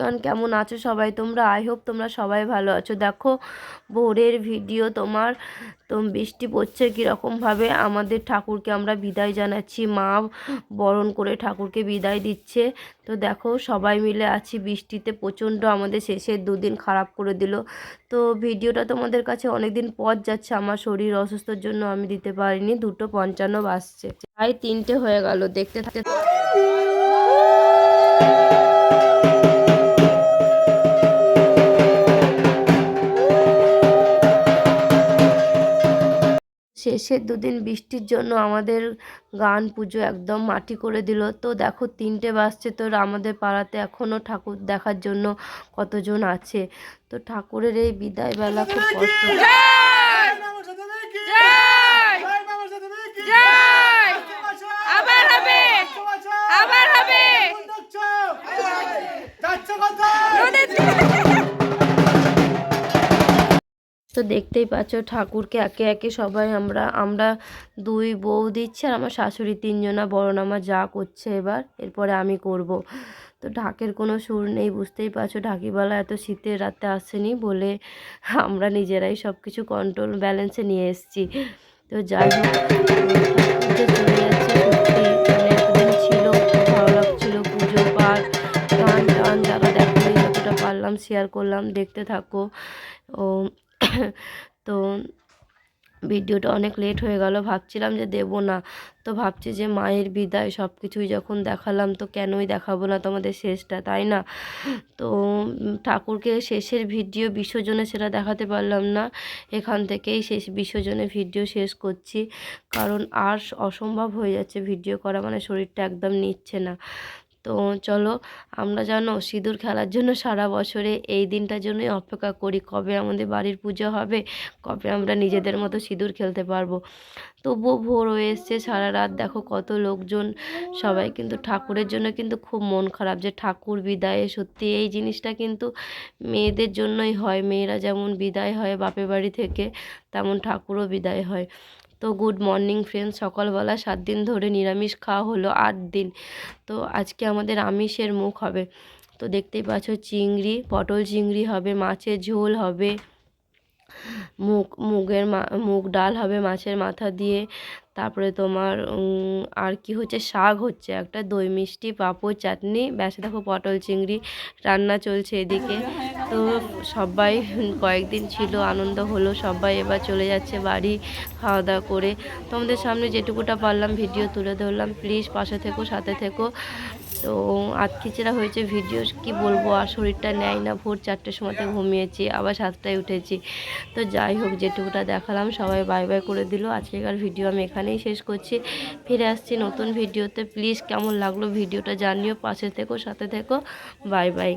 Everyone, কেমন আছো সবাই তোমরা? আই হোপ তোমরা সবাই ভালো আছো। দেখো ভোরের ভিডিও তোমার, তো বৃষ্টি পড়ছে কীরকমভাবে। আমাদের ঠাকুরকে আমরা বিদায় জানাচ্ছি, মা বরণ করে ঠাকুরকে বিদায় দিচ্ছে। তো দেখো সবাই মিলে আছি বৃষ্টিতে, প্রচণ্ড আমাদের শেষের দুদিন খারাপ করে দিল। তো ভিডিওটা তোমাদের কাছে অনেক দিন পর যাচ্ছে, আমার শরীর অসুস্থর জন্য আমি দিতে পারিনি। 2:55 বাজছে, প্রায় 3টে হয়ে গেল। দেখতে থাকতে শেষের দুদিন বৃষ্টির জন্য আমাদের গান পুজো একদম মাটি করে দিল। তো দেখো 3টে বাজছে, তো আমাদের পাড়াতে এখনও ঠাকুর দেখার জন্য কতজন আছে। তো ঠাকুরের এই বিদায়বেলা খুব কষ্ট। তো দেখতেই পাচ্ছ ঠাকুরকে একে একে সবাই আমরা 2 বউ দিচ্ছে, আর আমার শাশুড়ি 3জনা বরণ আমার যা করছে এরপরে আমি করব। তো ঢাকের কোনো সুর নেই, বুঝতেই পারছো। ঢাকিওয়ালা এত শীতের রাতে আসেনি বলে আমরা নিজেরাই সব কিছু কন্ট্রোল ব্যালেন্সে নিয়ে এসেছি। তো যাই হোক, চলে যাচ্ছে সত্যি, মানে এতদিন ছিল, খুব ভালো লাগছিলো। পুজো পাঠ গান টান যারা দেখেনি, যতটা পারলাম শেয়ার করলাম, দেখতে থাকো। ও তো ভিডিওটা অনেক লেট হয়ে গেল, ভাবছিলাম যে দেব না। তো ভাবছি যে মায়ের বিদায় সব কিছুই যখন দেখালাম, তো কেনই দেখাবো না তোমাদের শেষটা, তাই না? তো ঠাকুরকে শেষের ভিডিও বিসর্জনে সেটা দেখাতে পারলাম না, এখান থেকেই শেষ বিসর্জনে ভিডিও শেষ করছি। কারণ আর অসম্ভব হয়ে যাচ্ছে ভিডিও করা, মানে শরীরটা একদম নিচ্ছে না। তো চলো, আমরা জানো সিঁদুর খেলার জন্য সারা বছরে এই দিনটার জন্যই অপেক্ষা করি, কবে আমাদের বাড়ির পুজো হবে, কবে আমরা নিজেদের মতো সিঁদুর খেলতে পারবো। তবুও ভোর হয়ে এসছে, সারা রাত দেখো কত লোকজন, সবাই কিন্তু ঠাকুরের জন্য কিন্তু খুব মন খারাপ যে ঠাকুর বিদায়ে। সত্যি এই জিনিসটা কিন্তু মেয়েদের জন্যই হয়, মেয়েরা যেমন বিদায় হয় বাপের বাড়ি থেকে, তেমন ঠাকুরও বিদায় হয়। তো গুড মর্নিং ফ্রেন্ডস, সকালবেলা 7 দিন ধরে নিরামিষ খাওয়া হলো, 8 দিন। তো আজকে আমাদের আমিষের মুখ হবে। তো দেখতেই পাচ্ছ চিংড়ি, পটল চিংড়ি হবে, মাছের ঝোল হবে, মুগ ডাল হবে মাছের মাথা দিয়ে। তারপরে তোমার আর কি হচ্ছে, শাক হচ্ছে একটা, দই মিষ্টি পাঁপড় চাটনি, ব্যাস। দেখো পটল চিংড়ি রান্না চলছে এদিকে। তো সবাই কয়েকদিন ছিল, আনন্দ হলো, সবাই এবার চলে যাচ্ছে বাড়ি খাওয়া দাওয়া করে। তোমাদের সামনে যেটুকুটা পারলাম ভিডিও তুলে ধরলাম, প্লিজ পাশে থেকো, সাথে থেকো। তো আতখিচেরা হয়েছে ভিডিও, কি বলবো, আর শরীরটা নেয় না। ভোর 4টের সময়তে ঘুমিয়েছি, আবার 7টায় উঠেছি। তো যাই হোক, যেটুকুটা দেখালাম, সবাই বাই বাই করে দিল। আজকেকার ভিডিও আমি এখানেই শেষ করছি, ফিরে আসছি নতুন ভিডিওতে। প্লিজ কেমন লাগলো ভিডিওটা জানিও, পাশে থেকো, সাথে থেকো। Bye bye.